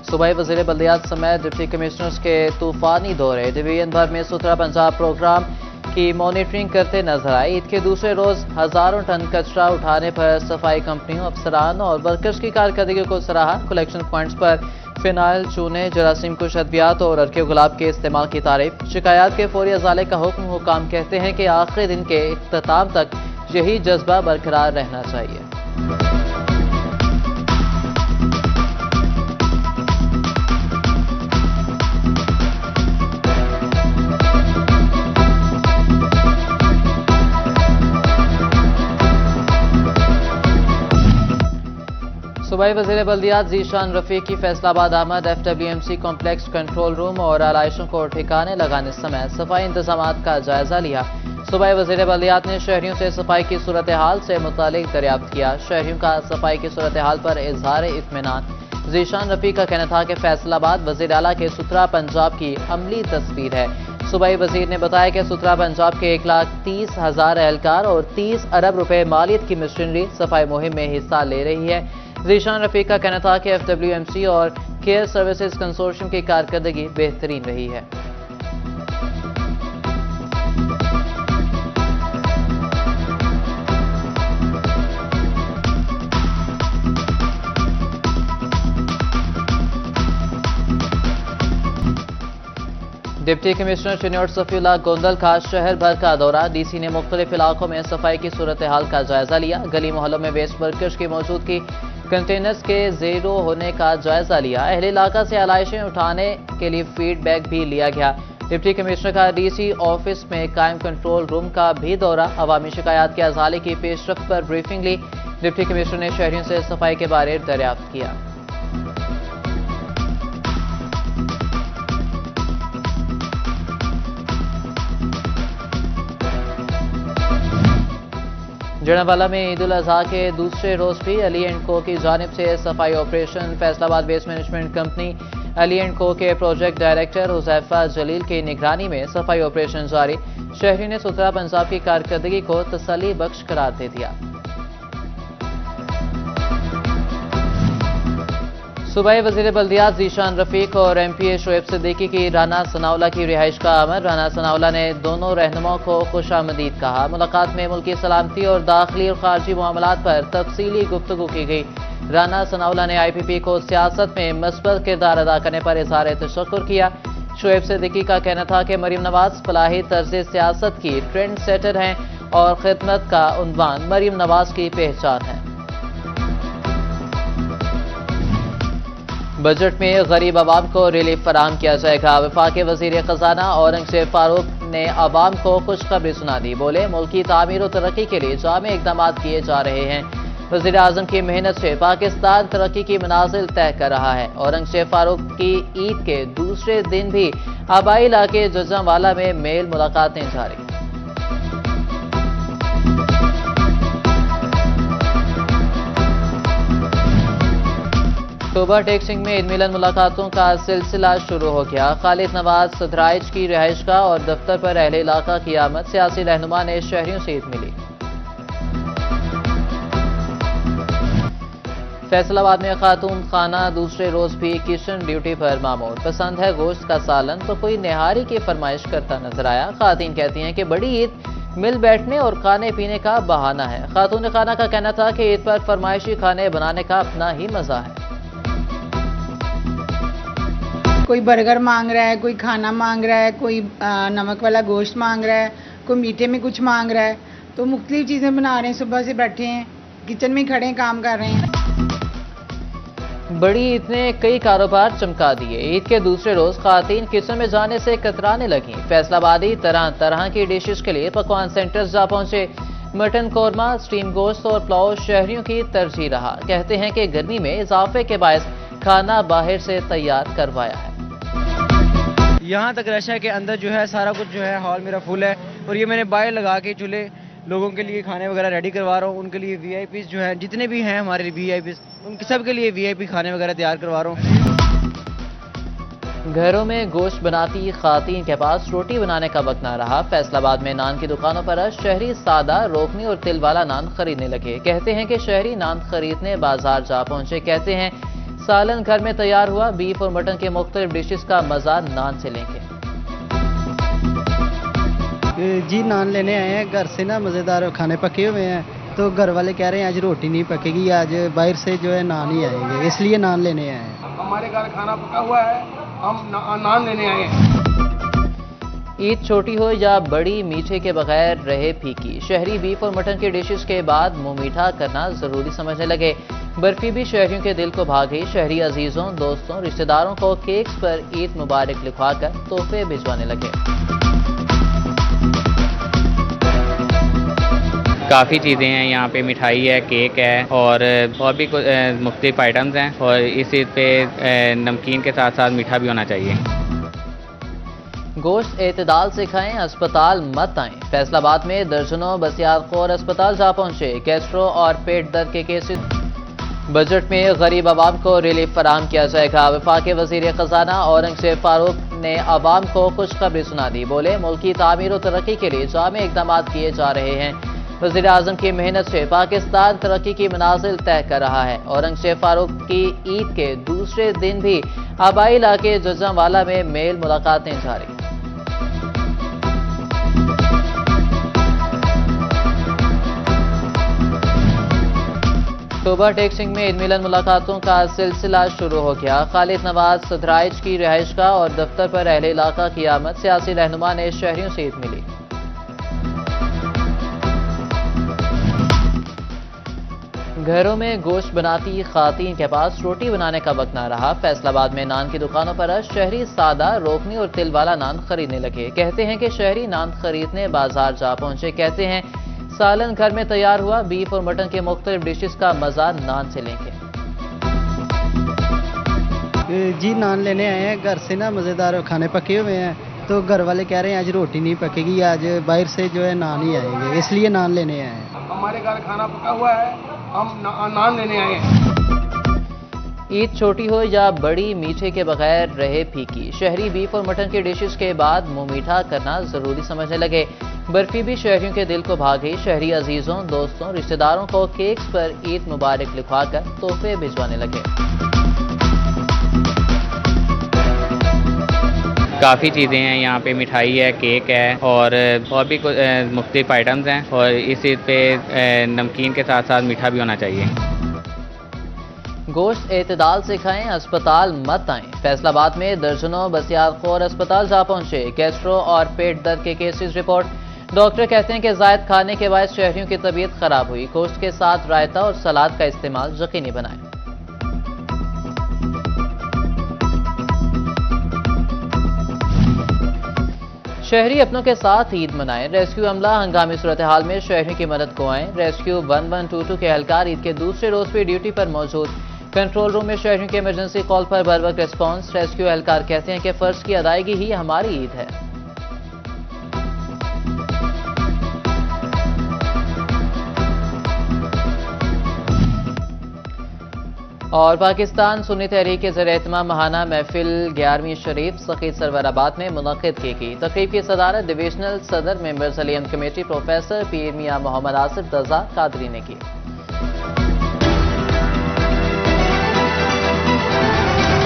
सूबाई वज़ीर बल्दियात समेत डिप्टी कमिश्नर्स के तूफानी दौरे। डिवीजन भर में सुथरा पंजाब प्रोग्राम की मॉनिटरिंग करते नजर आए। ईद के दूसरे रोज हजारों टन कचरा उठाने पर सफाई कंपनियों, अफसरान और वर्कर्स की कारकर्दगी को सराहा। कलेक्शन पॉइंट्स पर फिनाइल, चूने, जरासीम कुश अद्वियात और अर्के गुलाब के इस्तेमाल की तारीफ। शिकायत के फौरी अजाले का हुक्म। हुकाम कहते हैं कि आखिरी दिन के इख्तिताम तक यही जज्बा बरकरार रहना चाहिए। सूबाई वज़ीर बल्दियात ज़ीशान रफ़ीक की फैसलाबाद आमद। FWMC कॉम्प्लेक्स कंट्रोल रूम और आलाइशों को ठिकाने लगाने समेत सफाई इंतजामात का जायजा लिया। सूबाई वज़ीर बल्दियात ने शहरियों से सफाई की सूरत हाल से मुतालिक दरियाफ्त किया। शहरियों का सफाई की सूरत हाल पर इजहार इत्मीनान। ज़ीशान रफ़ीक का कहना था कि फैसलाबाद वज़ीर आला के सुथरा पंजाब की अमली तस्वीर है। सूबाई वज़ीर ने बताया कि सुथरा पंजाब के 1,30,000 एहलकार और 30 अरब रुपए मालियत की मशीनरी सफाई मुहिम में हिस्सा ले रही है। ज़ीशान रफ़ीक का कहना था कि FWMC और केयर सर्विसेज कंसोर्शियम की कारकर्दगी बेहतरीन रही है। डिप्टी कमिश्नर शनियोट सफीउल्लाह गोंदल का शहर भर का दौरा। DC ने मुख्तलिफ इलाकों में सफाई की सूरत हाल का जायजा लिया। गली मोहल्लों में वेस्ट वर्कर्स की मौजूदगी, कंटेनर्स के ज़ीरो होने का जायजा लिया। अहले इलाका से आलाइशें उठाने के लिए फीडबैक भी लिया गया। डिप्टी कमिश्नर का DC ऑफिस में कायम कंट्रोल रूम का भी दौरा। अवामी शिकायत के अजाले की पेशरफ्त पर ब्रीफिंग ली। डिप्टी कमिश्नर ने शहरियों से सफाई के बारे दरियाफ्त किया। जड़ावाला में ईद उल अजहा के दूसरे रोज भी अली एंड को की जानिब से सफाई operation. Faisalabad waste management company Ali and co के प्रोजेक्ट डायरेक्टर हुज़ैफा जलील की निगरानी में सफाई ऑपरेशन जारी। शहरी ने सुथरा पंजाब की कारकर्दगी को तसल्ली बख्श करार दे दिया। सूबाई वज़ीर बल्दियात ज़ीशान रफ़ीक और MPA शोएब सिद्दीकी की राना सनाउल्लाह की रिहाइश का अमर। राना सनाउल्लाह ने दोनों रहनुमाओं को खुशामदीद कहा। मुलाकात में मुल्की सलामती और दाखिली और खारजी मामलात पर तफसीली गुफ्तगू की गई। राना सनाउल्लाह ने IPP को सियासत में मस्बत किरदार अदा करने पर इज़हार तशक्कुर किया। शोएब सिद्दीकी का कहना था कि मरीम नवाज फलाही तर्ज सियासत की ट्रेंड सेटर हैं और खिदमत का उन्वान मरीम नवाज की पहचान है। बजट में गरीब आवाम को रिलीफ फराहम किया जाएगा। वफाकी वज़ीर खजाना औरंगजेब फारूक ने आवाम को खुशखबरी सुना दी। बोले, मुल्क की तामीर और तरक्की के लिए जामे इक़दाम किए जा रहे हैं। वज़ीर आज़म की मेहनत से पाकिस्तान तरक्की की मनाजिल तय कर रहा है। औरंगजेब फारूक की ईद के दूसरे दिन भी आबाई इलाके जजांवाला में मेल मुलाकातें जारी। अक्टूबर टेक्सिंग में ईद मिलन मुलाकातों का सिलसिला शुरू हो गया। खालिद नवाज सदराइज की रिहाइश का और दफ्तर पर अहले इलाका की आमद। सियासी रहनुमा ने शहरियों से ईद मिली। फैसलाबाद में खातून खाना दूसरे रोज भी किचन ड्यूटी पर मामूर। पसंद है गोश्त का सालन तो कोई निहारी की फरमाइश करता नजर आया। खातून कहती हैं कि बड़ी ईद मिल बैठने और खाने पीने का बहाना है। खातून खाना का कहना था कि ईद पर फरमाइशी खाने बनाने का अपना ही मजा है। कोई बर्गर मांग रहा है, कोई खाना मांग रहा है, कोई नमक वाला गोश्त मांग रहा है, कोई मीठे में कुछ मांग रहा है। तो मुख्तलिफ चीज़ें बना रहे हैं। सुबह से बैठे हैं, किचन में खड़े हैं, काम कर रहे हैं। बड़ी ईद ने कई कारोबार चमका दिए। ईद के दूसरे रोज खातीन किचन में जाने से कतराने लगी। फैसलाबादी तरह तरह की डिशेस के लिए पकवान सेंटर्स जा पहुंचे। मटन कौरमा, स्टीम गोश्त और पुलाव शहरियों की तरजीह रहा। कहते हैं कि गर्मी में इजाफे के बायस खाना बाहर से तैयार करवाया है। यहाँ तक रश है कि अंदर जो है सारा कुछ जो है हॉल मेरा फुल है। और ये मैंने बाहर लगा के चूल्हे लोगों के लिए खाने वगैरह रेडी करवा रहा हूँ। उनके लिए VIPs जो हैं, जितने भी हैं हमारे VIPs, उनके सब के लिए VIP खाने वगैरह तैयार करवा रहा हूँ। घरों में गोश्त बनाती खातीन के पास रोटी बनाने का वक्त ना रहा। फैसलाबाद में नान की दुकानों पर शहरी सादा, रोकनी और तिल वाला नान खरीदने लगे। कहते हैं कि शहरी नान खरीदने बाजार जा पहुंचे। कहते हैं सालन घर में तैयार हुआ, बीफ और मटन के मुख्तलिफ डिशेस का मजा नान से लेंगे। जी नान लेने आए हैं, घर से ना मज़ेदार खाने पके हुए हैं, तो घर वाले कह रहे हैं आज रोटी नहीं पकेगी, आज बाहर से जो है नान ही आएंगे, इसलिए नान लेने आए हैं। हमारे घर खाना पका हुआ है, हम नान लेने आए हैं। ईद छोटी हो या बड़ी, मीठे के बगैर रहे फीकी। शहरी बीफ और मटन के डिशेस के बाद मुंह मीठा करना जरूरी समझने लगे। बर्फी भी शहरियों के दिल को भा गई। शहरी अजीजों, दोस्तों, रिश्तेदारों को केक्स पर ईद मुबारक लिखवाकर तोहफे भिजवाने लगे। काफ़ी चीज़ें हैं यहाँ पे, मिठाई है, केक है और भी मुख्तलिफ आइटम्स हैं, और इस ईद पे नमकीन के साथ साथ मीठा भी होना चाहिए। गोश्त एतदाल से खाएं, अस्पताल मत आएं। फैसलाबाद में दर्जनों बसियारखोर अस्पताल जा पहुंचे। गैस्ट्रो और पेट दर्द के केसेस। बजट में गरीब आवाम को रिलीफ फराहम किया जाएगा। वफाकी वजीर खजाना औरंगजेब फारूक ने आवाम को खुशखबरी सुना दी। बोले, मुल्क की तामीर और तरक्की के लिए जामे इकदाम किए जा रहे हैं। वज़ीर आज़म की मेहनत से पाकिस्तान तरक्की की मनाजिल तय कर रहा है। औरंगजेब फारूक की ईद के दूसरे दिन भी आबाई इलाके जजमवाला में मेल मुलाकातें जारी। अक्टूबर टेक्सिंग में ईद मिलन मुलाकातों का सिलसिला शुरू हो गया। खालिद नवाज सदराइज की रिहाइशगाह और दफ्तर पर अहले इलाका की आमद। सियासी रहनुमा ने शहरियों से ईद मिली। घरों में गोश्त बनाती खातीन के पास रोटी बनाने का वक्त न रहा। फैसलाबाद में नान की दुकानों पर शहरी सादा, रोकनी और तिल वाला नान खरीदने लगे। कहते हैं कि शहरी नान खरीदने बाजार जा पहुंचे। कहते हैं सालन घर में तैयार हुआ, बीफ और मटन के मुख्तलिफ डिशेस का मजा नान से लेंगे। जी नान लेने आए हैं, घर से ना मज़ेदार खाने पके हुए हैं, तो घर वाले कह रहे हैं आज रोटी नहीं पकेगी, आज बाहर से जो है नान ही आएंगे, इसलिए नान लेने आए हैं। हमारे घर खाना पका हुआ है, हम नान लेने आए हैं। ईद छोटी हो या बड़ी, मीठे के बगैर रहे फीकी। शहरी बीफ और मटन के डिशेस के बाद मुंह मीठा करना जरूरी समझने लगे। बर्फी भी शहरियों के दिल को भा गई। शहरी अजीजों, दोस्तों, रिश्तेदारों को केक्स पर ईद मुबारक लिखवाकर तोहफे भिजवाने लगे। काफ़ी चीज़ें हैं यहाँ पे, मिठाई है, केक है और भी मुख्तलिफ आइटम्स हैं, और इस ईद पे नमकीन के साथ साथ मीठा भी होना चाहिए। गोश्त एतदाल से खाएं, अस्पताल मत आएं। फैसलाबाद में दर्जनों बसियारखोर अस्पताल जा पहुंचे। गैस्ट्रो और पेट दर्द के केसेस रिपोर्ट। डॉक्टर कहते हैं कि जायद खाने के बाद शहरियों की तबीयत खराब हुई। गोश्त के साथ रायता और सलाद का इस्तेमाल यकीनी बनाएं। शहरी अपनों के साथ ईद मनाएं। रेस्क्यू अमला हंगामी सूरत हाल में शहरियों की मदद को आए। रेस्क्यू 1122 के एहलकार ईद के दूसरे रोज भी ड्यूटी पर मौजूद। कंट्रोल रूम में शहरियों के इमरजेंसी कॉल पर बर वक्त रिस्पॉन्स। रेस्क्यू एहलकार कहते हैं कि फर्ज की अदायगी ही हमारी ईद है। और पाकिस्तान सुन्नी तहरीक के ज़रिए एहतमाम माहाना महफिल 11वीं शरीफ सखीद सरवराबाद में मुनक़िद की गई। तकरीब की सदारत डिविजनल सदर मेंबर्स अलीम कमेटी प्रोफेसर पीर मियां मोहम्मद आसिफ रज़ा कादरी ने की।